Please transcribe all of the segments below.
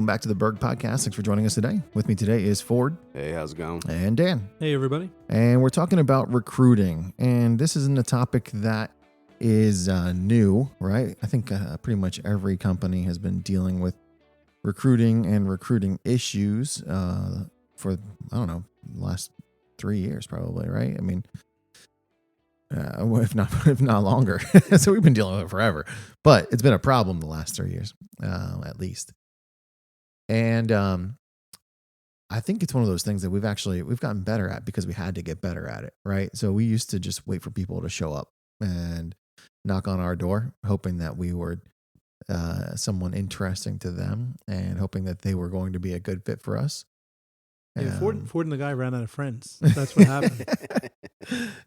back to the Berg podcast. Thanks for joining us today. With me today is Ford. Hey, how's it going? And Dan. Hey, everybody. And we're talking about recruiting. And this isn't a topic that is new, right? I think pretty much every company has been dealing with recruiting and recruiting issues for, I don't know, the last 3 years probably, right? I mean, if not longer. So we've been dealing with it forever. But it's been a problem the last 3 years, at least. And I think it's one of those things that we've gotten better at because we had to get better at it, right? So we used to just wait for people to show up and knock on our door, hoping that we were someone interesting to them and hoping that they were going to be a good fit for us. Yeah, Ford and the guy ran out of friends. That's what happened.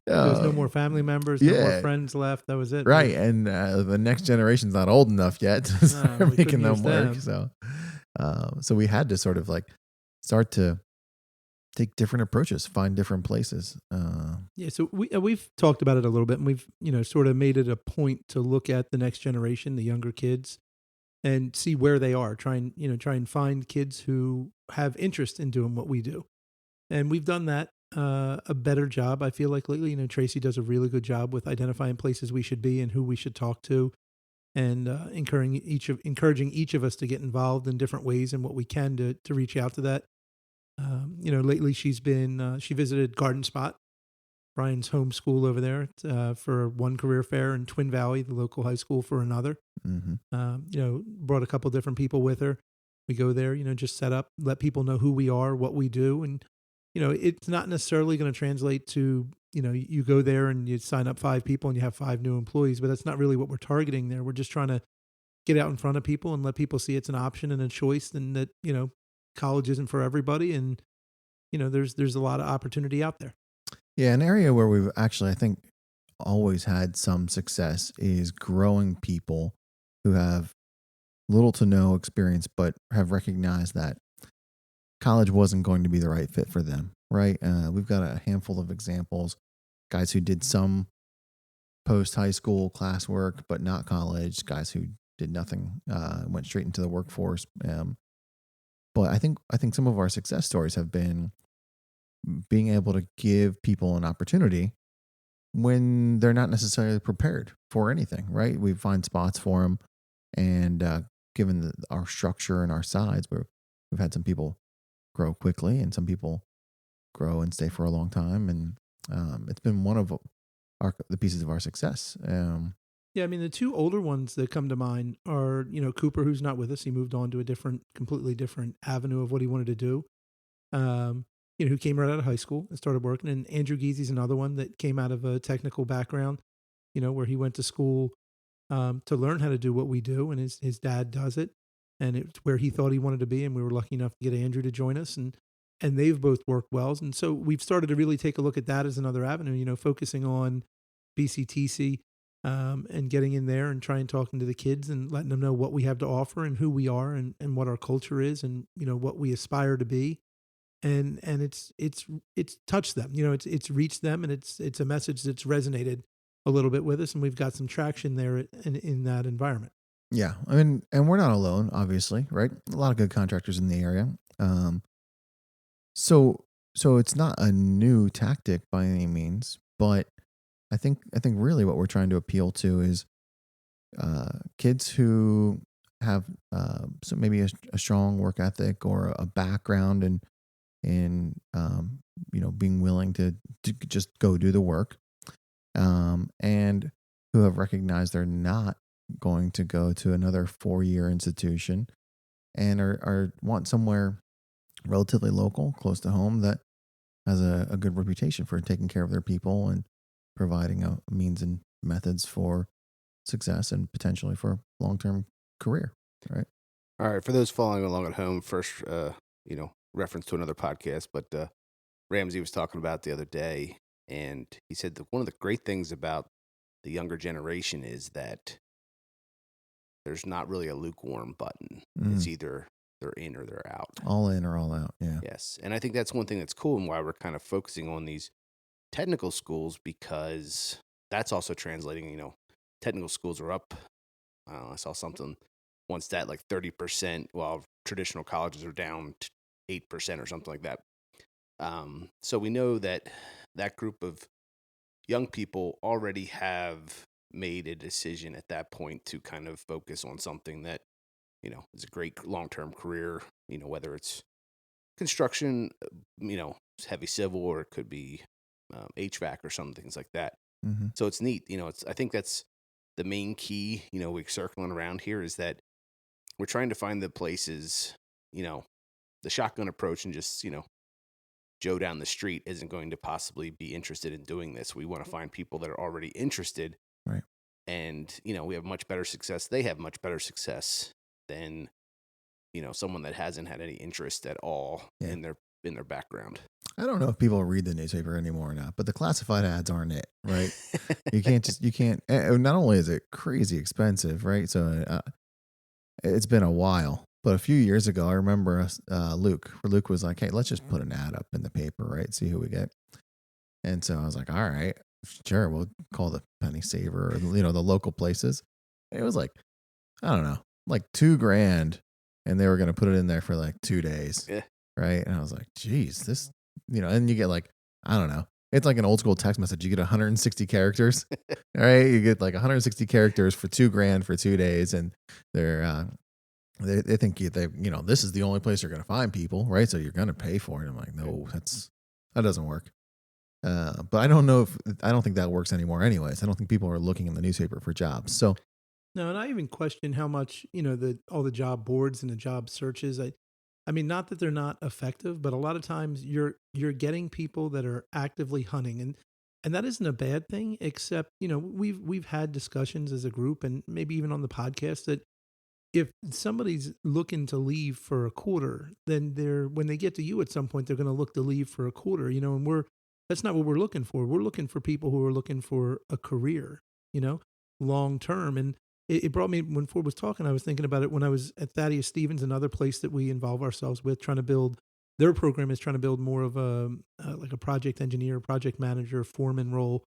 There was no more family members, no more friends left. That was it. Right. And the next generation's not old enough yet to start making them work. So we had to sort of like start to take different approaches, find different places. Yeah. So we've talked about it a little bit, and we've, sort of made it a point to look at the next generation, the younger kids, and see where they are. Try and find kids who have interest in doing what we do. And we've done that a better job, I feel like, lately. Tracy does a really good job with identifying places we should be and who we should talk to, and encouraging each of us to get involved in different ways and what we can to reach out to that. Lately she visited Garden Spot, Brian's home school over there, for one career fair, in Twin Valley, the local high school, for another. Mm-hmm. Brought a couple different people with her. We go there, just set up, let people know who we are, what we do. And, it's not necessarily going to translate to, you go there and you sign up 5 people and you have 5 new employees, but that's not really what we're targeting there. We're just trying to get out in front of people and let people see it's an option and a choice, and that, college isn't for everybody. And, there's a lot of opportunity out there. Yeah. An area where we've actually, I think, always had some success is growing people who have little to no experience, but have recognized that college wasn't going to be the right fit for them, right? We've got a handful of examples, guys who did some post-high school classwork, but not college, guys who did nothing, went straight into the workforce. But I think some of our success stories have been being able to give people an opportunity when they're not necessarily prepared for anything, right? We find spots for them, and given our structure and our size, we've had some people grow quickly and some people grow and stay for a long time, and it's been one of the pieces of our success. Yeah, I mean, the 2 older ones that come to mind are, Cooper, who's not with us. He moved on to a completely different avenue of what he wanted to do. Who came right out of high school and started working. And Andrew Geezy's another one that came out of a technical background, where he went to school to learn how to do what we do, and his dad does it, and it's where he thought he wanted to be, and we were lucky enough to get Andrew to join us, and they've both worked well. And so we've started to really take a look at that as another avenue, focusing on BCTC, and getting in there and trying talking to the kids and letting them know what we have to offer and who we are, and what our culture is, and what we aspire to be. And it's touched them, it's reached them, and it's a message that's resonated a little bit with us, and we've got some traction there in that environment. Yeah, I mean, and we're not alone, obviously, right? A lot of good contractors in the area. So it's not a new tactic by any means, but I think really what we're trying to appeal to is kids who have so maybe a strong work ethic or a background in being willing to just go do the work, and who have recognized they're not going to go to another 4-year institution, and are want somewhere relatively local, close to home, that has a good reputation for taking care of their people and providing a means and methods for success and potentially for long-term career, right? All right. For those following along at home, first, reference to another podcast, but Ramsey was talking about the other day, and he said that one of the great things about the younger generation is that there's not really a lukewarm button. It's either they're in or they're out. All in or all out, yeah. Yes, and I think that's one thing that's cool, and why we're kind of focusing on these technical schools, because that's also translating, technical schools are up. I saw something once that like 30%, while traditional colleges are down to 8% or something like that. So we know that that group of young people already have made a decision at that point to kind of focus on something that, is a great long-term career, whether it's construction, heavy civil, or it could be HVAC or some things like that. Mm-hmm. So it's neat. I think that's the main key, we're circling around here, is that we're trying to find the places, the shotgun approach and just, Joe down the street isn't going to possibly be interested in doing this. We want to find people that are already interested. Right. And, we have much better success. They have much better success than, someone that hasn't had any interest at all in their background. I don't know if people read the newspaper anymore or not, but the classified ads aren't it, right? you can't, not only is it crazy expensive, right? So it's been a while, but a few years ago, I remember Luke was like, hey, let's just put an ad up in the paper, right? See who we get. And so I was like, all right, sure. We'll call the Penny Saver or, the local places. And it was like, I don't know, like $2,000. And they were going to put it in there for like 2 days. Yeah. Right. And I was like, geez, this, and you get like, I don't know. It's like an old school text message. You get 160 characters, right? You get like 160 characters for $2,000 for 2 days. And they're, they think this is the only place you're going to find people, right? So you're going to pay for it. I'm like, no, that doesn't work. But I don't think that works anymore anyways. I don't think people are looking in the newspaper for jobs. So No, and I even question how much, all the job boards and the job searches. I mean, not that they're not effective, but a lot of times you're getting people that are actively hunting, and that isn't a bad thing, except, we've had discussions as a group and maybe even on the podcast that if somebody's looking to leave for a quarter, then when they get to you at some point, they're going to look to leave for a quarter, and that's not what we're looking for. We're looking for people who are looking for a career, long term. And it brought me, when Ford was talking, I was thinking about it when I was at Thaddeus Stevens, another place that we involve ourselves with, trying to build, their program is trying to build more of like a project engineer, project manager, foreman role,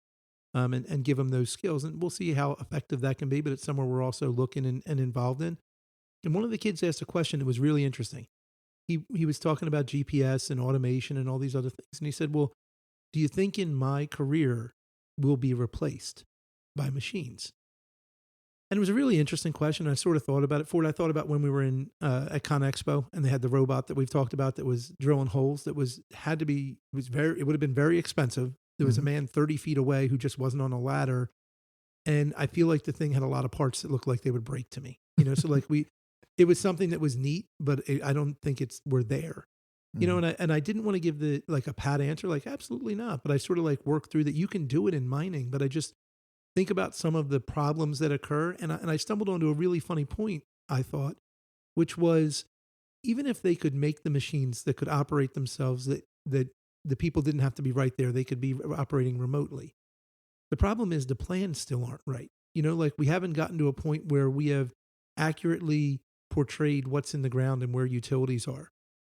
and give them those skills. And we'll see how effective that can be, but it's somewhere we're also looking and involved in. And one of the kids asked a question that was really interesting. He was talking about GPS and automation and all these other things. And he said, well, do you think in my career will be replaced by machines? And it was a really interesting question. I sort of thought about it. Ford, I thought about when we were at Con Expo and they had the robot that we've talked about that was drilling holes. It would have been very expensive. There was a man 30 feet away who just wasn't on a ladder. And I feel like the thing had a lot of parts that looked like they would break to me, so like it was something that was neat, but I don't think we're there, and I didn't want to give a pat answer, like absolutely not. But I sort of like work through that. You can do it in mining, but I just think about some of the problems that occur. And I stumbled onto a really funny point, I thought, which was even if they could make the machines that could operate themselves, that the people didn't have to be right there, they could be operating remotely. The problem is the plans still aren't right. Like we haven't gotten to a point where we have accurately portrayed what's in the ground and where utilities are.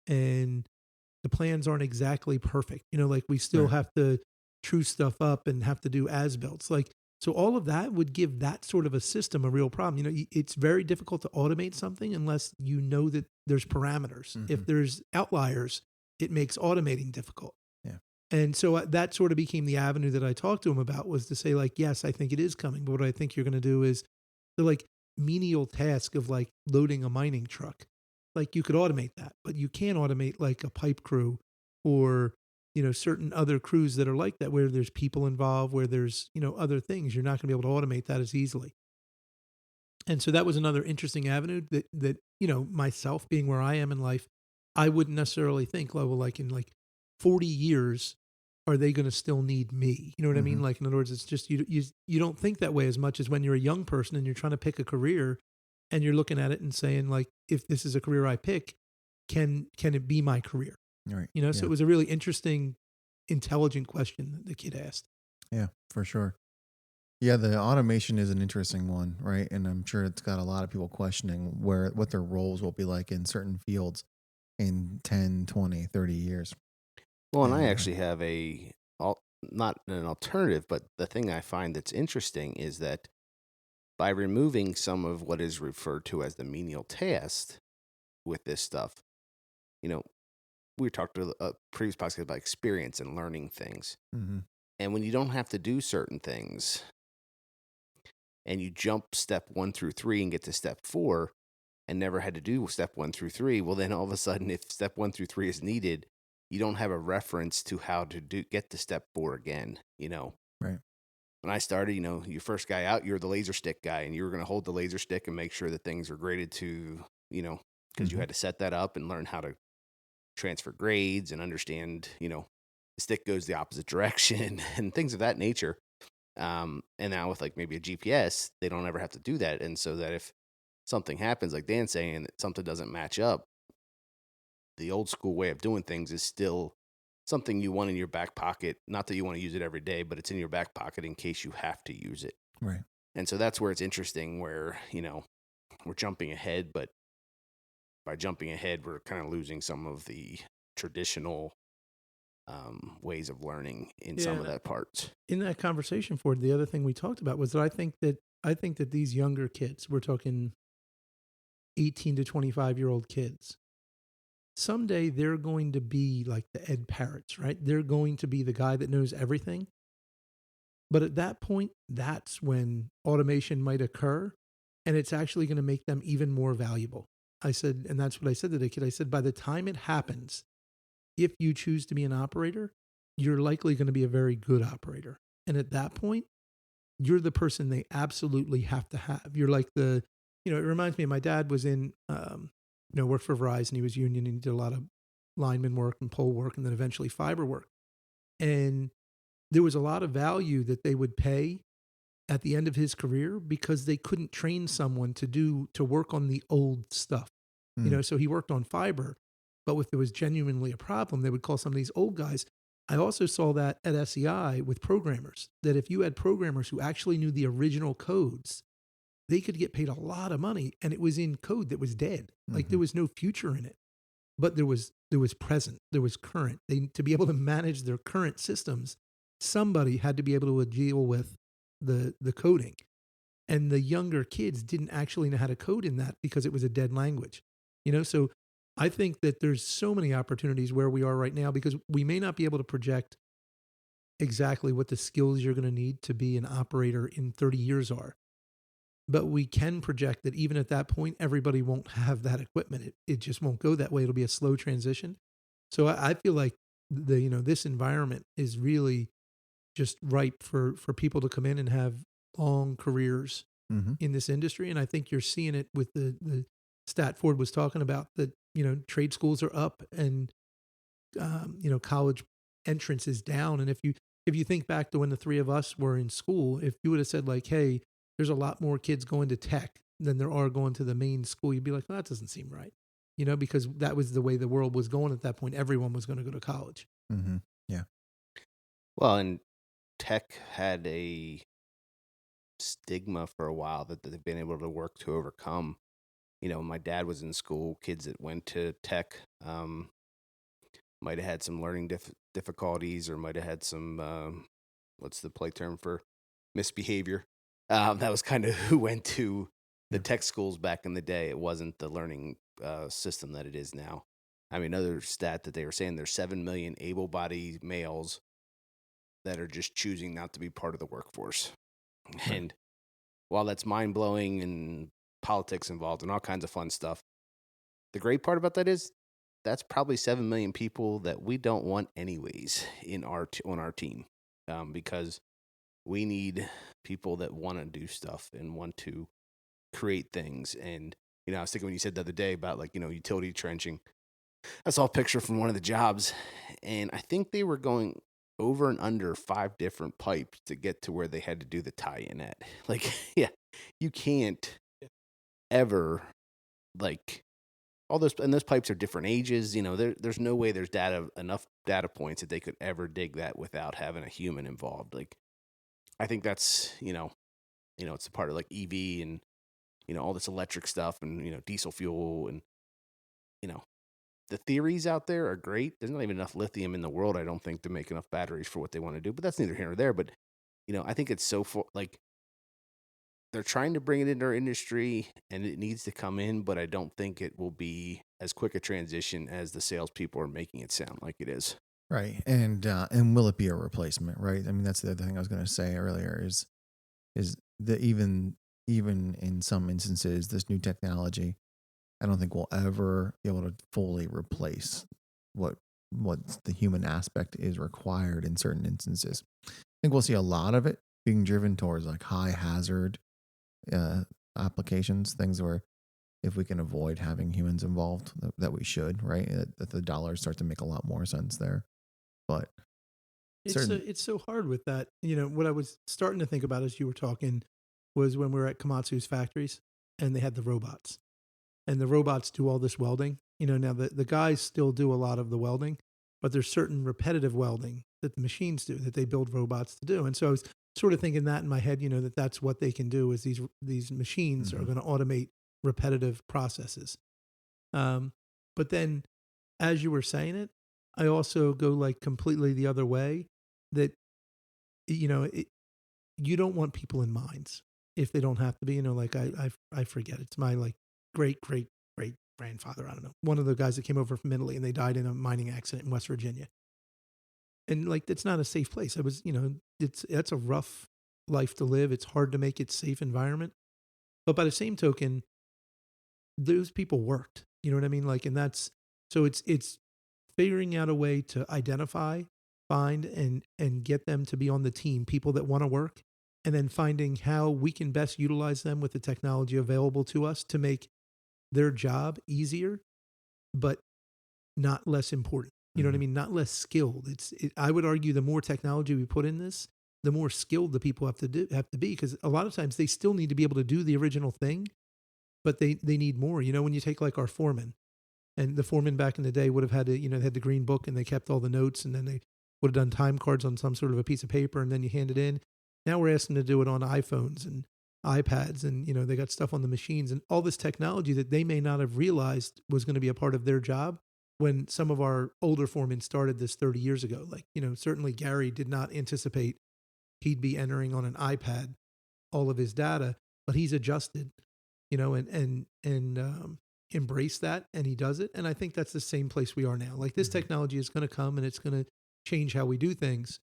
And the plans aren't exactly perfect. Like we still have to true stuff up and have to do as-builts. So all of that would give that sort of a system a real problem. It's very difficult to automate something unless you know that there's parameters. Mm-hmm. If there's outliers, it makes automating difficult. Yeah. And so that sort of became the avenue that I talked to him about, was to say like, yes, I think it is coming. But what I think you're going to do is the like menial task of like loading a mining truck. Like you could automate that, but you can't automate like a pipe crew or certain other crews that are like that, where there's people involved, where there's, other things. You're not going to be able to automate that as easily. And so that was another interesting avenue that, myself being where I am in life, I wouldn't necessarily think, well, like in like 40 years, are they going to still need me? You know what I mean? Like, in other words, it's just, you don't think that way as much as when you're a young person and you're trying to pick a career and you're looking at it and saying like, if this is a career I pick, can it be my career? Right. So it was a really interesting, intelligent question that the kid asked. Yeah, for sure. Yeah, the automation is an interesting one, right? And I'm sure it's got a lot of people questioning what their roles will be like in certain fields in 10, 20, 30 years. Well, and I actually have not an alternative, but the thing I find that's interesting is that by removing some of what is referred to as the menial task with this stuff, you know, we talked to a previous podcast about experience and learning things. Mm-hmm. And when you don't have to do certain things and you jump step 1 through 3 and get to step 4 and never had to do step 1 through 3, well, then all of a sudden, if step 1 through 3 is needed, you don't have a reference to how to get to step 4 again, Right. When I started, you first guy out, you're the laser stick guy, and you were going to hold the laser stick and make sure that things are graded to, because you had to set that up and learn how to transfer grades and understand, the stick goes the opposite direction and things of that nature. And now with like maybe a GPS, they don't ever have to do that. And so that if something happens, like Dan's saying, that something doesn't match up, the old school way of doing things is still something you want in your back pocket. Not that you want to use it every day, but it's in your back pocket in case you have to use it. Right. And so that's where it's interesting where, we're jumping ahead, but by jumping ahead, we're kind of losing some of the traditional ways of learning in some of that parts. In that conversation, Ford, the other thing we talked about was that I think that these younger kids, we're talking 18 to 25-year-old kids, someday they're going to be like the Ed Parrots, right? They're going to be the guy that knows everything. But at that point, that's when automation might occur, and it's actually going to make them even more valuable. I said, and that's what I said to the kid. I said, by the time it happens, if you choose to be an operator, you're likely going to be a very good operator. And at that point, you're the person they absolutely have to have. You're like it reminds me, my dad was in, worked for Verizon. He was union and he did a lot of lineman work and pole work and then eventually fiber work. And there was a lot of value that they would pay at the end of his career because they couldn't train someone to work on the old stuff. So he worked on fiber, but if there was genuinely a problem, they would call some of these old guys. I also saw that at SEI with programmers, that if you had programmers who actually knew the original codes, they could get paid a lot of money, and it was in code that was dead. Like there was no future in it, but there was present, there was current. To be able to manage their current systems, somebody had to be able to deal with the coding. And the younger kids didn't actually know how to code in that because it was a dead language. So I think that there's so many opportunities where we are right now because we may not be able to project exactly what the skills you're going to need to be an operator in 30 years are. But we can project that even at that point, everybody won't have that equipment. It just won't go that way. It'll be a slow transition. So I feel like this environment is really just ripe for people to come in and have long careers in this industry. And I think you're seeing it with the stat Ford was talking about, that, trade schools are up and, college entrance is down. And if you think back to when the three of us were in school, if you would have said like, hey, there's a lot more kids going to tech than there are going to the main school, you'd be like, well, that doesn't seem right. Because that was the way the world was going at that point. Everyone was going to go to college. Mm-hmm. Yeah. Well, and tech had a stigma for a while that they've been able to work to overcome. My dad was in school, kids that went to tech might have had some learning difficulties or might have had some, what's the play term for misbehavior? That was kind of who went to the tech schools back in the day. It wasn't the learning system that it is now. I mean, another stat that they were saying, there's 7 million able-bodied males that are just choosing not to be part of the workforce. Right. And while that's mind-blowing and politics involved and all kinds of fun stuff, the great part about that is that's probably 7 million people that we don't want anyways on our team, because we need people that want to do stuff and want to create things. And I was thinking when you said the other day about like utility trenching, I saw a picture from one of the jobs, and I think they were going over and under 5 different pipes to get to where they had to do the tie-in at. Like, yeah, you can't ever like all those, and those pipes are different ages. There's no way there's enough data points that they could ever dig that without having a human involved. Like, I think that's it's a part of like EV and all this electric stuff and diesel fuel and the theories out there are great. There's not even enough lithium in the world, I don't think, to make enough batteries for what they want to do. But that's neither here nor there. But I think it's so like they're trying to bring it into our industry, and it needs to come in, but I don't think it will be as quick a transition as the salespeople are making it sound like it is. Right. And will it be a replacement, right? I mean, that's the other thing I was going to say earlier is that even in some instances, this new technology, I don't think we'll ever be able to fully replace what what the human aspect is required in certain instances. I think we'll see a lot of it being driven towards like high hazard uh, applications, things where if we can avoid having humans involved, that we should, right? That the dollars start to make a lot more sense there. But certain, It's so hard with that. You know, what I was starting to think about as you were talking was when we were at Komatsu's factories and they had the robots. And the robots do all this welding. You know, now the guys still do a lot of the welding, but there's certain repetitive welding that the machines do that they build robots to do. And so I was sort of thinking that in my head, you know, that that's what they can do is these machines are Mhm. going to automate repetitive processes. Um, but then as you were saying it, I also go like completely the other way that, you know, you don't want people in mines if they don't have to be. You know, like I forget. It's my like great grandfather. I don't know. One of the guys that came over from Italy and they died in a mining accident in West Virginia. And like it's not a safe place. I was, you know, that's a rough life to live. It's hard to make it safe environment. But by the same token, those people worked. You know what I mean? Like, and that's so it's figuring out a way to identify, find, and get them to be on the team, people that want to work, and then finding how we can best utilize them with the technology available to us to make their job easier, but not less important. You know what I Mhm. mean? Not less skilled. I would argue the more technology we put in this, the more skilled the people have to be because a lot of times they still need to be able to do the original thing, but they need more. You know, when you take like our foreman, and the foreman back in the day would have had to, you know, they had the green book and they kept all the notes and then they would have done time cards on some sort of a piece of paper and then you hand it in. Now we're asking to do it on iPhones and iPads and, you know, they got stuff on the machines and all this technology that they may not have realized was going to be a part of their job when some of our older foremen started this 30 years ago. Like, you know, certainly Gary did not anticipate he'd be entering on an iPad all of his data, but he's adjusted, you know, and embrace that, and he does it. And I think that's the same place we are now. Like this Mhm. technology is going to come and it's going to change how we do things,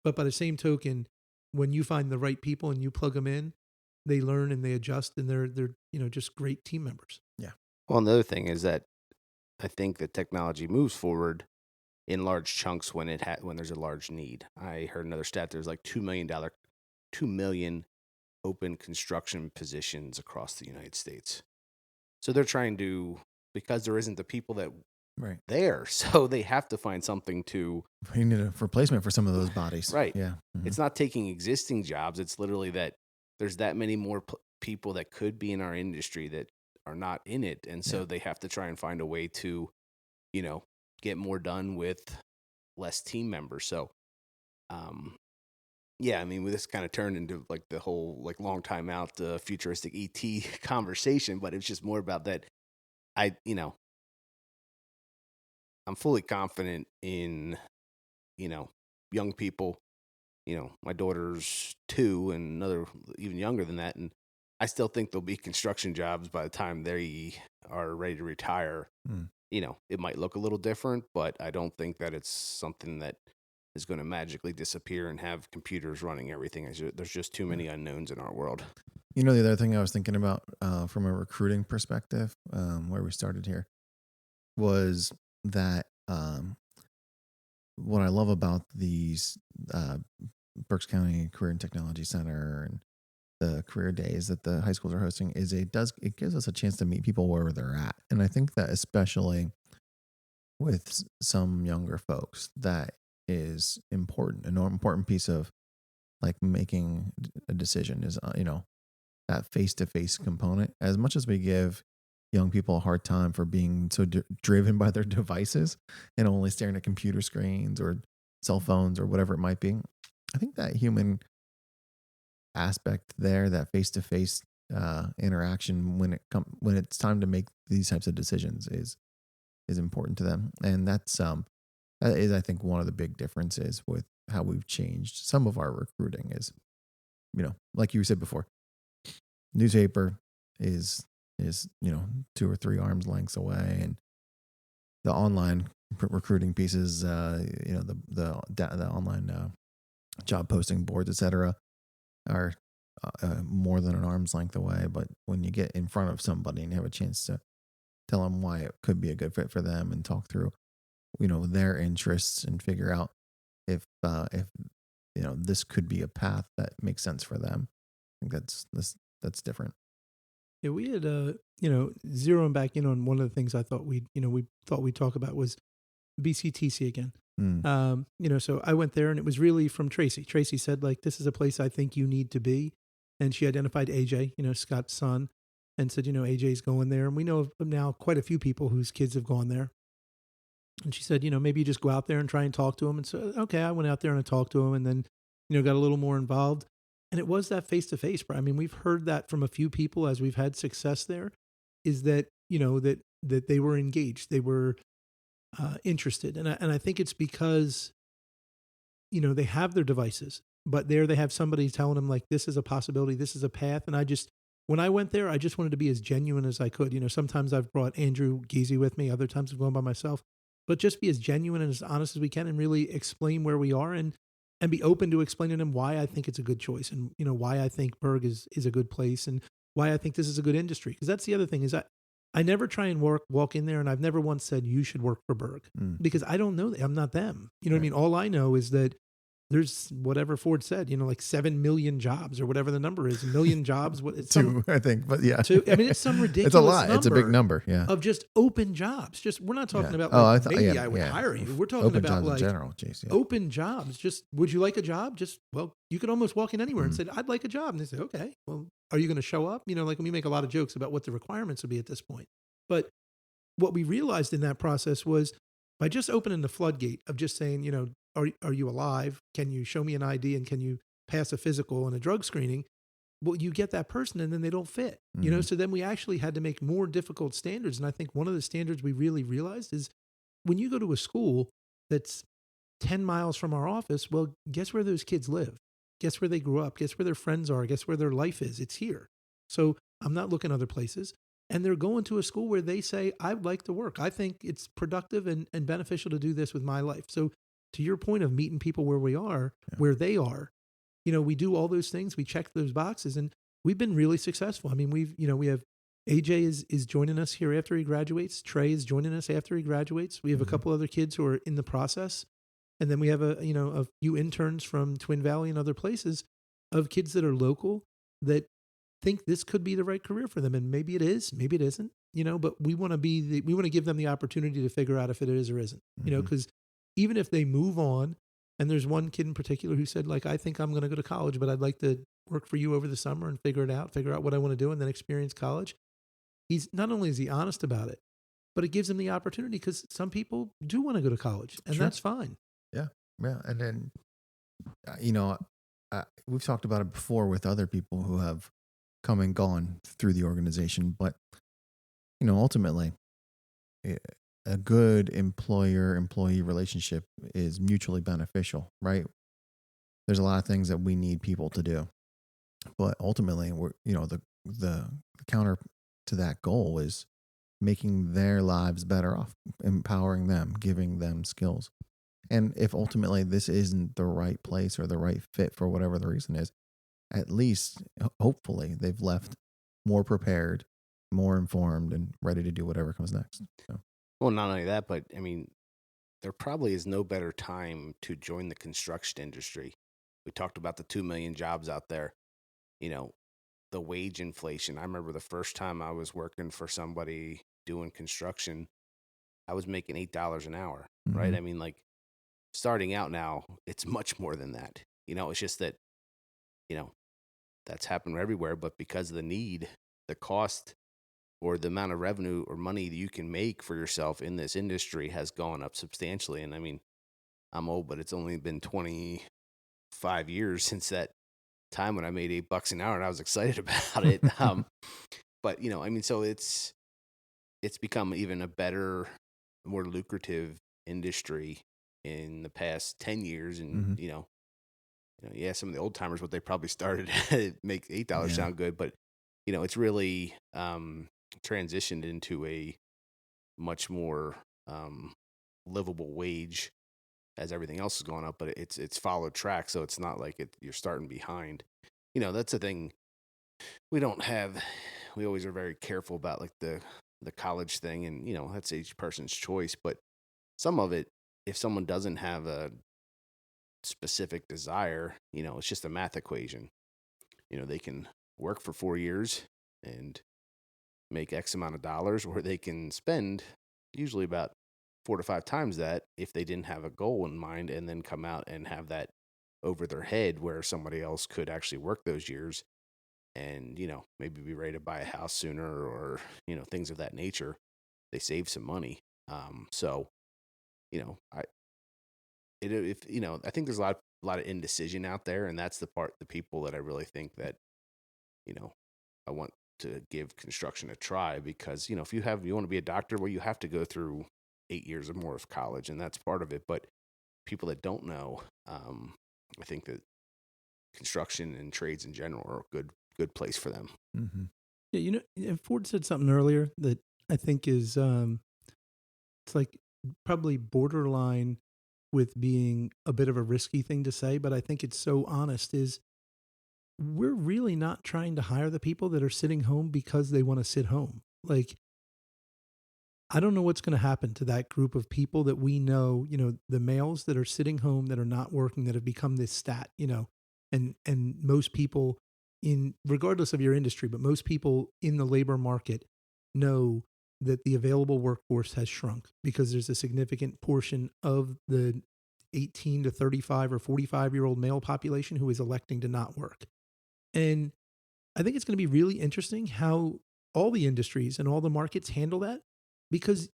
but by the same token, when you find the right people and you plug them in, they learn and they adjust, and they're you know just great team members. Yeah. Well, another thing is that I think that technology moves forward in large chunks when when there's a large need. I heard another stat. There's like $2 million, 2 million open construction positions across the United States. So they're trying to because there isn't the people that Right. there, so they have to find something to We need a replacement for some of those bodies. right. Yeah. Mhm. It's not taking existing jobs. It's literally that there's that many more people that could be in our industry that are not in it, and Yeah. so they have to try and find a way to, you know, get more done with less team members. So, um, yeah, I mean, this kind of turned into like the whole like long time out futuristic ET conversation, but it's just more about that. You know, I'm fully confident in, you know, young people. You know, my daughter's 2 and another even younger than that. And I still think there'll be construction jobs by the time they are ready to retire. Mm. You know, it might look a little different, but I don't think that it's something that is going to magically disappear and have computers running everything. There's just too Yeah. many unknowns in our world. You know, the other thing I was thinking about from a recruiting perspective, where we started here, was that what I love about these uh, Berks County Career and Technology Center and the career days that the high schools are hosting is it gives us a chance to meet people where they're at, and I think that especially with some younger folks, that is important. An important piece of like making a decision is you know, that face to face component. As much as we give young people a hard time for being so driven by their devices and only staring at computer screens or cell phones or whatever it might be, I think that human aspect there, that face to face interaction when it's time to make these types of decisions is important to them, and that is I think one of the big differences with how we've changed some of our recruiting is, you know, like you said before, newspaper is 2 or 3 arms lengths away, and the online recruiting pieces, the online job posting boards, etc., are more than an arm's length away. But when you get in front of somebody and you have a chance to tell them why it could be a good fit for them and talk through, their interests and figure out if this could be a path that makes sense for them. I think that's different. Yeah, we had zeroing back in on one of the things I thought we thought we'd talk about was BCTC again. So I went there and it was really from Tracy. Tracy said, like, this is a place I think you need to be. And she identified AJ, Scott's son, and said, AJ's going there. And we know of now quite a few people whose kids have gone there. And she said, maybe you just go out there and try and talk to him. And so, okay, I went out there and I talked to him and then, got a little more involved. And it was that face-to-face. I mean, we've heard that from a few people as we've had success there, is that, that they were engaged. They were interested. And I think it's because, they have their devices, but there they have somebody telling them, like, this is a possibility, this is a path. And when I went there, I just wanted to be as genuine as I could. Sometimes I've brought Andrew Geezy with me, other times I've gone by myself, but just be as genuine and as honest as we can and really explain where we are and be open to explaining to them why I think it's a good choice and, why I think Berg is a good place and why I think this is a good industry. Because that's the other thing is I never try and walk in there, and I've never once said you should work for Berg because I don't know. I'm not them. You know what I mean? All I know is that there's whatever Ford said, like 7 million jobs or whatever the number is, 1 million jobs. It's two, I think, but yeah. Two, I mean, it's some ridiculous It's a lot. number It's a big number, yeah. of just open jobs. Just we're not talking about I would hire you. We're talking open about jobs like in general. Jeez, yeah. open jobs. Just would you like a job? Just you could almost walk in anywhere and say I'd like a job, and they say okay. Well, are you going to show up? Like we make a lot of jokes about what the requirements would be at this point, but what we realized in that process was by just opening the floodgate of just saying, are you alive? Can you show me an ID and can you pass a physical and a drug screening? Well, you get that person and then they don't fit, so then we actually had to make more difficult standards. And I think one of the standards we really realized is when you go to a school that's 10 miles from our office, well, guess where those kids live? Guess where they grew up? Guess where their friends are? Guess where their life is? It's here. So I'm not looking other places. And they're going to a school where they say, I'd like to work. I think it's productive and beneficial to do this with my life. So to your point of meeting people where we are, where they are, we do all those things. We check those boxes and we've been really successful. I mean, we have AJ is joining us here after he graduates. Trey is joining us after he graduates. We have a couple other kids who are in the process. And then we have a few interns from Twin Valley and other places of kids that are local that think this could be the right career for them. And maybe it is, maybe it isn't, but we want to give them the opportunity to figure out if it is or isn't, because even if they move on, and there's one kid in particular who said, like, I think I'm going to go to college, but I'd like to work for you over the summer and figure out what I want to do and then experience college. He's not only is he honest about it, but it gives him the opportunity because some people do want to go to college and that's fine. Yeah. Yeah. And then, we've talked about it before with other people who have come and gone through the organization, but ultimately a good employer-employee relationship is mutually beneficial, right? There's a lot of things that we need people to do, but ultimately we're the counter to that goal is making their lives better off, empowering them, giving them skills. And if ultimately this isn't the right place or the right fit for whatever the reason is, at least, hopefully, they've left more prepared, more informed, and ready to do whatever comes next. So. Well, not only that, but I mean, there probably is no better time to join the construction industry. We talked about the 2 million jobs out there, the wage inflation. I remember the first time I was working for somebody doing construction, I was making $8 an hour, right? I mean, like, starting out now, it's much more than that. It's just that, that's happened everywhere, but because of the need, the cost or the amount of revenue or money that you can make for yourself in this industry has gone up substantially. And I mean, I'm old, but it's only been 25 years since that time when I made $8 an hour and I was excited about it. But so it's become even a better, more lucrative industry in the past 10 years. And, some of the old timers, what they probably started make $8 sound good, but it's really transitioned into a much more livable wage as everything else is going up, but it's followed track, so it's not like you're starting behind. That's the thing we don't have. We always are very careful about like the college thing, and that's each person's choice. But some of it, if someone doesn't have a specific desire, it's just a math equation. They can work for 4 years and make X amount of dollars, or they can spend usually about 4 to 5 times that if they didn't have a goal in mind, and then come out and have that over their head where somebody else could actually work those years and, maybe be ready to buy a house sooner, or, things of that nature. They save some money. So, I, I think there's a lot of indecision out there, and that's the people that I really think that, I want to give construction a try, because, if you want to be a doctor, well, you have to go through 8 years or more of college, and that's part of it. But people that don't know, I think that construction and trades in general are a good place for them. Mm-hmm. Yeah, and Ford said something earlier that I think is it's like probably borderline with being a bit of a risky thing to say, but I think it's so honest, is we're really not trying to hire the people that are sitting home because they want to sit home. Like, I don't know what's going to happen to that group of people that we know, the males that are sitting home, that are not working, that have become this stat, and most people in, regardless of your industry, but most people in the labor market know that the available workforce has shrunk because there's a significant portion of the 18 to 35 or 45-year-old male population who is electing to not work. And I think it's going to be really interesting how all the industries and all the markets handle that, because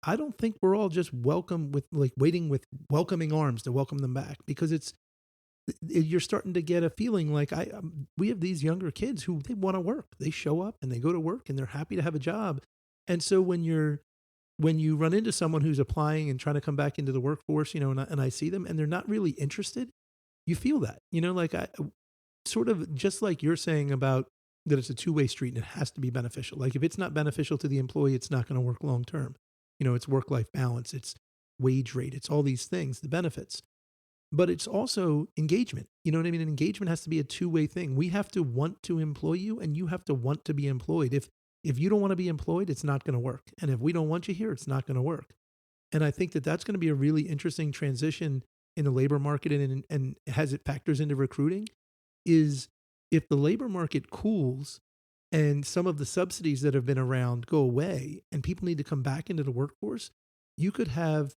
I don't think we're all just waiting with welcoming arms to welcome them back, because you're starting to get a feeling like we have these younger kids who they want to work. They show up and they go to work and they're happy to have a job. And so when you run into someone who's applying and trying to come back into the workforce, and I see them and they're not really interested, you feel that, like I sort of just like you're saying about that it's a two-way street and it has to be beneficial. Like if it's not beneficial to the employee, it's not going to work long term. It's work-life balance, it's wage rate, it's all these things, the benefits. But it's also engagement. You know what I mean? And engagement has to be a two-way thing. We have to want to employ you, and you have to want to be employed. If you don't want to be employed, it's not going to work. And if we don't want you here, it's not going to work. And I think that that's going to be a really interesting transition in the labor market, and as it factors into recruiting, is if the labor market cools and some of the subsidies that have been around go away and people need to come back into the workforce, you could have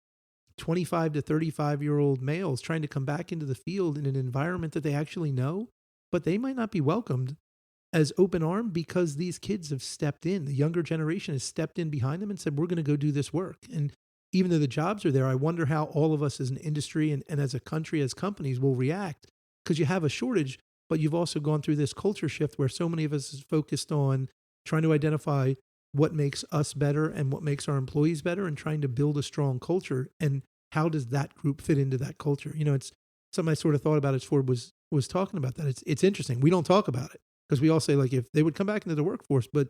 25 to 35-year-old males trying to come back into the field in an environment that they actually know, but they might not be welcomed as open armed because these kids have stepped in. The younger generation has stepped in behind them and said, we're going to go do this work. And even though the jobs are there, I wonder how all of us as an industry and as a country, as companies, will react, because you have a shortage, but you've also gone through this culture shift where so many of us is focused on trying to identify what makes us better and what makes our employees better, and trying to build a strong culture. And how does that group fit into that culture? It's something I sort of thought about as Ford was talking about that. It's interesting. We don't talk about it because we all say, like, if they would come back into the workforce, but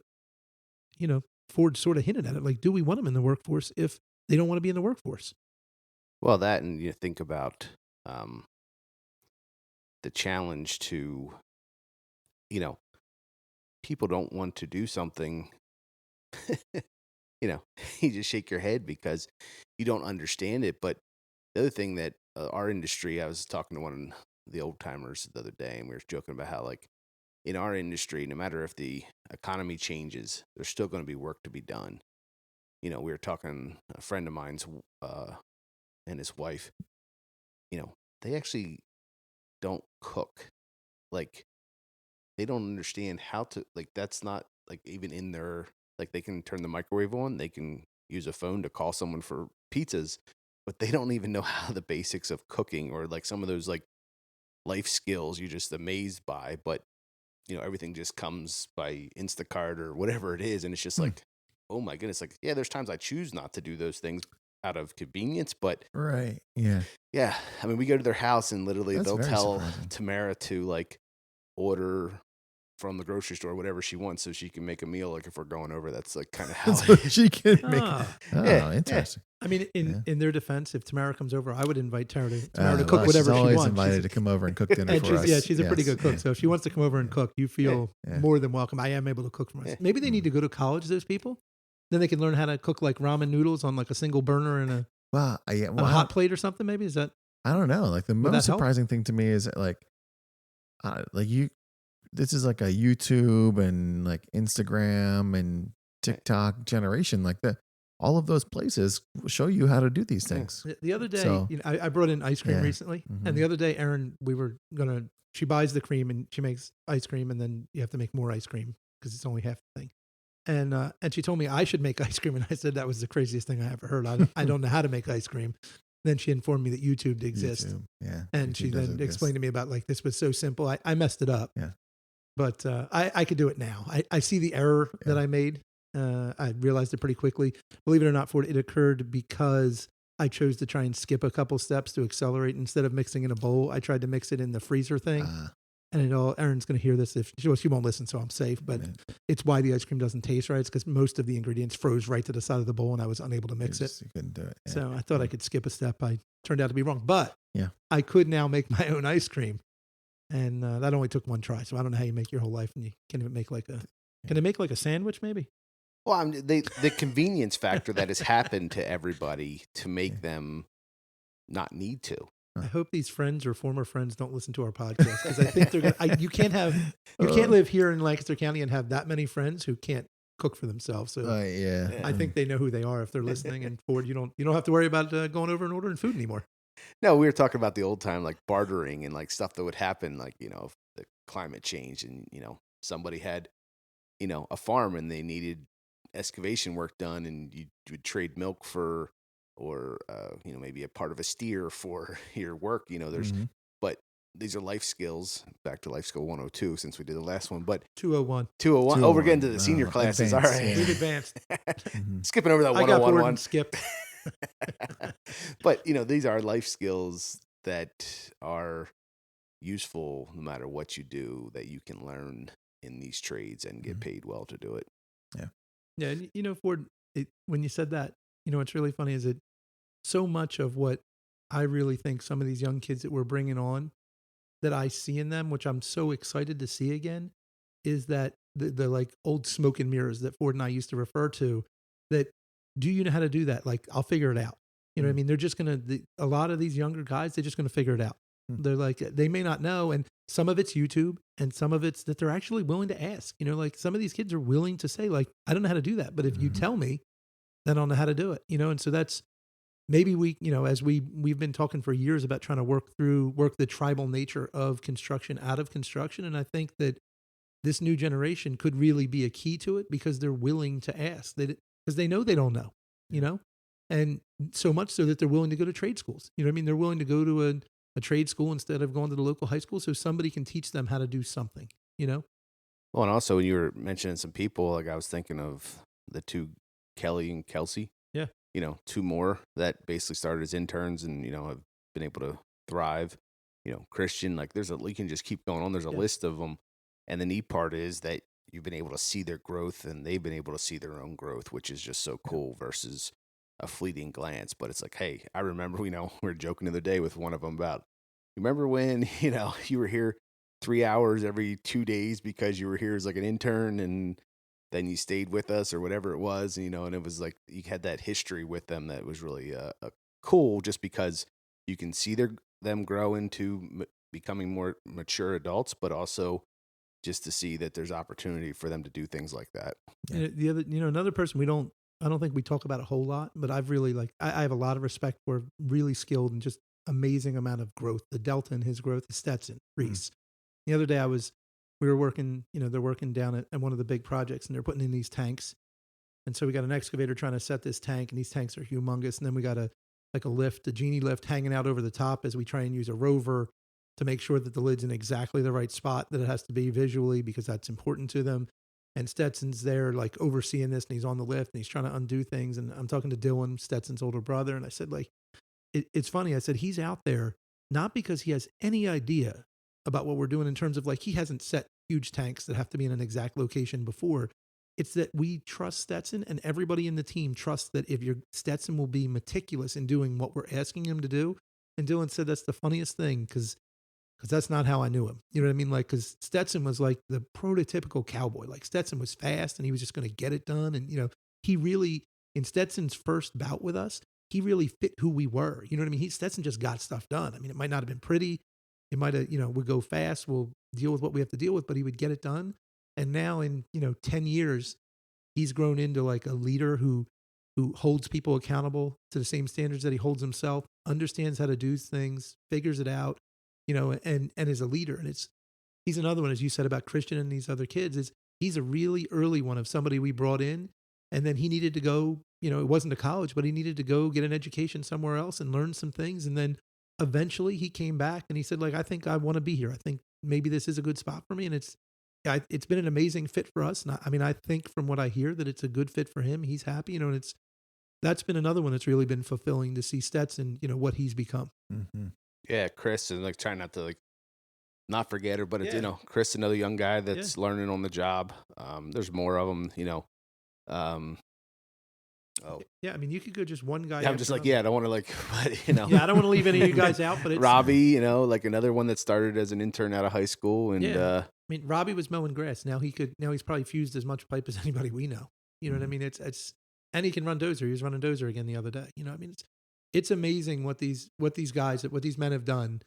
Ford sort of hinted at it. Like, do we want them in the workforce if they don't want to be in the workforce? Well, that, and you think about the challenge to, people don't want to do something. You just shake your head because you don't understand it. But the other thing that our industry, I was talking to one of the old timers the other day, and we were joking about how, like, in our industry, no matter if the economy changes, there's still going to be work to be done. We were talking, a friend of mine's and his wife, they actually don't cook. Like, they don't understand how to, like, that's not, like, even in their, like, they can turn the microwave on, they can use a phone to call someone for pizzas, but they don't even know how the basics of cooking, or like some of those like life skills you're just amazed by. But everything just comes by Instacart or whatever it is, and it's just like, oh my goodness, like, yeah, there's times I choose not to do those things out of convenience, but Right. Yeah. yeah, I mean, we go to their house and literally That's they'll very tell surprising. Tamara to like order from the grocery store, whatever she wants, so she can make a meal. Like if we're going over, that's like kind of how. So she can make. Ah. Oh, Yeah, interesting. I mean, Yeah. in their defense, if Tamara comes over, I would invite Tamara to cook Well, whatever she's she always wants. invited to come over and cook dinner And for she's, us. yeah, she's a pretty Yes, good cook. yeah. So if she wants to come over and cook, you feel Yeah. more than welcome. I am able to cook for myself. Maybe they need to go to college, those people. Then they can learn how to cook like ramen noodles on like a single burner and a Well, on a hot plate or something. Maybe is that? I don't know. Like the Would most that help? surprising thing to me is like you. This is like a YouTube and like Instagram and TikTok generation. Like all of those places show you how to do these things. The other day, So- I brought in ice cream Yeah. recently, Mhm. and the other day, Erin, she buys the cream and she makes ice cream, and then you have to make more ice cream because it's only half the thing. And she told me I should make ice cream, and I said that was the craziest thing I ever heard. I don't know how to make ice cream. Then she informed me that YouTube exists, YouTube, yeah. and YouTube she does then exist. explained to me about like this was so simple. I messed it up, Yeah. but I could do it now. I see the error that I made. I realized it pretty quickly. Believe it or not, Ford, it occurred because I chose to try and skip a couple steps to accelerate. Instead of mixing in a bowl, I tried to mix it in the freezer thing. And Erin's going to hear this if she won't listen, so I'm safe. But it's why the ice cream doesn't taste right. It's because most of the ingredients froze right to the side of the bowl, and I was unable to mix it. You couldn't do it. Yeah. So I thought I could skip a step. I turned out to be wrong, but Yeah. I could now make my own ice cream, and that only took one try. So I don't know how you make your whole life, and you can't even make like a. Can it make like a sandwich, maybe? Well, the convenience factor that has happened to everybody to make them not need to. I hope these friends or former friends don't listen to our podcast because I think they're gonna. You can't live here in Lancaster County and have that many friends who can't cook for themselves. So Yeah. I think they know who they are if they're listening. And Ford, you don't have to worry about going over and ordering food anymore. No, we were talking about the old time, like bartering and like stuff that would happen, like, if the climate changed and, somebody had, a farm and they needed excavation work done and you would trade milk for, or, maybe a part of a steer for your work, but these are life skills, back to life skill 102, since we did the last one, but 201. 201. Oh, we're getting to the senior classes. advanced, All right. yeah. We've advanced. Skipping over that I got 101 bored one. and skipped. But these are life skills that are useful no matter what you do, that you can learn in these trades and get paid well to do it. Yeah, and Ford, when you said that, what's really funny is that so much of what I really think some of these young kids that we're bringing on, that I see in them, which I'm so excited to see again, is that the like old smoke and mirrors that Ford and I used to refer to. That, do you know how to do that? Like, I'll figure it out. You know what I mean? They're just a lot of these younger guys, they're just gonna figure it out. They're like, they may not know, and some of it's YouTube, and some of it's that they're actually willing to ask. Like some of these kids are willing to say, like, I don't know how to do that, but if you tell me, then I'll know how to do it. And so that's maybe we, as we've been talking for years about trying to work the tribal nature of construction out of construction, and I think that this new generation could really be a key to it because they're willing to ask, because they know they don't know, and so much so that they're willing to go to trade schools. You know what I mean? They're willing to go to a trade school instead of going to the local high school, so somebody can teach them how to do something. Well, and also when you were mentioning some people, like I was thinking of the two, Kelly and Kelsey. Yeah. Two more that basically started as interns and have been able to thrive. Christian, like you can just keep going on. There's a list of them, and the neat part is that you've been able to see their growth, and they've been able to see their own growth, which is just so cool versus a fleeting glance. But it's like, hey, I remember, we were joking the other day with one of them about, you remember when, you were here 3 hours every 2 days because you were here as like an intern and then you stayed with us or whatever it was, and it was like you had that history with them that was really cool, just because you can see them grow into becoming more mature adults, but also just to see that there's opportunity for them to do things like that. Yeah. The other, another person I don't think we talk about a whole lot, but I've really I have a lot of respect for, really skilled and just amazing amount of growth. The delta in his growth is Stetson Reese. The other day we were working, they're working down at one of the big projects and they're putting in these tanks. And so we got an excavator trying to set this tank, and these tanks are humongous. And then we got a lift, a genie lift hanging out over the top as we try and use a rover to make sure that the lid's in exactly the right spot that it has to be visually, because that's important to them. And Stetson's there like overseeing this, and he's on the lift and he's trying to undo things. And I'm talking to Dylan, Stetson's older brother. And I said, like, it's funny. I said, he's out there not because he has any idea about what we're doing in terms of like, he hasn't set huge tanks that have to be in an exact location before. It's that we trust Stetson, and everybody in the team trusts that if your Stetson will be meticulous in doing what we're asking him to do. And Dylan said that's the funniest thing because that's not how I knew him. You know what I mean? Like, because Stetson was like the prototypical cowboy. Like, Stetson was fast and he was just going to get it done. And, he really, in Stetson's first bout with us, he really fit who we were. You know what I mean? Stetson just got stuff done. I mean, it might not have been pretty. It might have, we'll go fast. We'll deal with what we have to deal with, but he would get it done. And now in, 10 years, he's grown into like a leader who holds people accountable to the same standards that he holds himself, understands how to do things, figures it out, and is a leader. And he's another one, as you said about Christian and these other kids, he's a really early one of somebody we brought in. And then he needed to go, it wasn't to college, but he needed to go get an education somewhere else and learn some things. And then eventually he came back and he said, like, I think I want to be here. I think maybe this is a good spot for me. And it's been an amazing fit for us. And I think from what I hear that it's a good fit for him. He's happy, and that's been another one that's really been fulfilling to see Stetson, what he's become. Mm-hmm. Yeah, Chris, and like trying not to like not forget her, but it's Chris, another young guy that's learning on the job. There's more of them, Yeah, I mean, you could go just one guy. Yeah, I'm just like, I don't want to like, but, Yeah, I don't want to leave any of you guys out, but it's Robbie, like another one that started as an intern out of high school, and I mean, Robbie was mowing grass. Now he's probably fused as much pipe as anybody we know. You know what I mean? It's and he can run dozer. He was running dozer again the other day. I mean, it's amazing what these men have done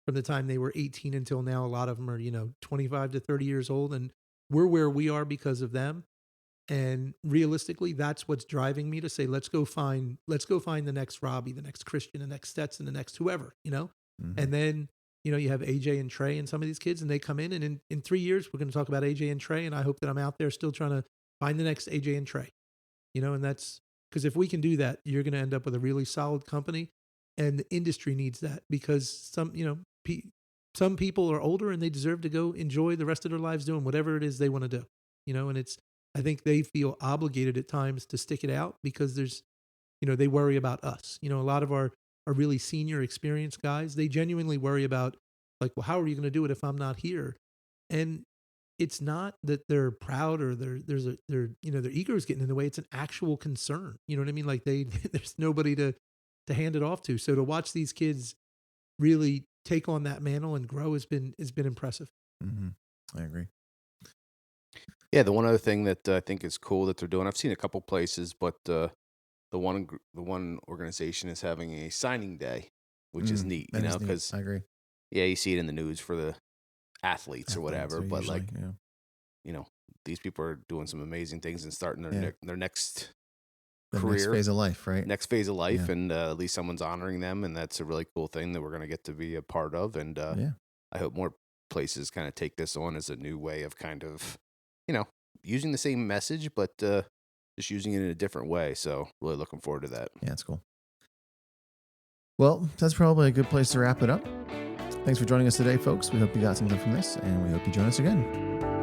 from the time they were 18 until now. A lot of them are 25 to 30 years old, and we're where we are because of them. And realistically, that's what's driving me to say, let's go find the next Robbie, the next Christian, the next Stetson, the next whoever, Mm-hmm. And then, you have AJ and Trey and some of these kids, and they come in, and in 3 years, we're going to talk about AJ and Trey. And I hope that I'm out there still trying to find the next AJ and Trey, and that's because if we can do that, you're going to end up with a really solid company, and the industry needs that because some people are older and they deserve to go enjoy the rest of their lives doing whatever it is they want to do, and I think they feel obligated at times to stick it out because there's, they worry about us. A lot of our really senior experienced guys, they genuinely worry about like, well, how are you going to do it if I'm not here? And it's not that they're proud or their ego is getting in the way. It's an actual concern. You know what I mean? Like there's nobody to hand it off to. So to watch these kids really take on that mantle and grow has been impressive. Mm-hmm. I agree. Yeah, the one other thing that I think is cool that they're doing, I've seen a couple places, but the one organization is having a signing day, which is neat, because I agree. Yeah, you see it in the news for the athletes or whatever, but usually, these people are doing some amazing things and starting their next career, next phase of life, right? Next phase of life, and at least someone's honoring them, and that's a really cool thing that we're going to get to be a part of, and I hope more places kind of take this on as a new way of kind of, using the same message, but just using it in a different way. So really looking forward to that. Yeah, it's cool. Well, that's probably a good place to wrap it up. Thanks for joining us today, folks. We hope you got something from this, and we hope you join us again.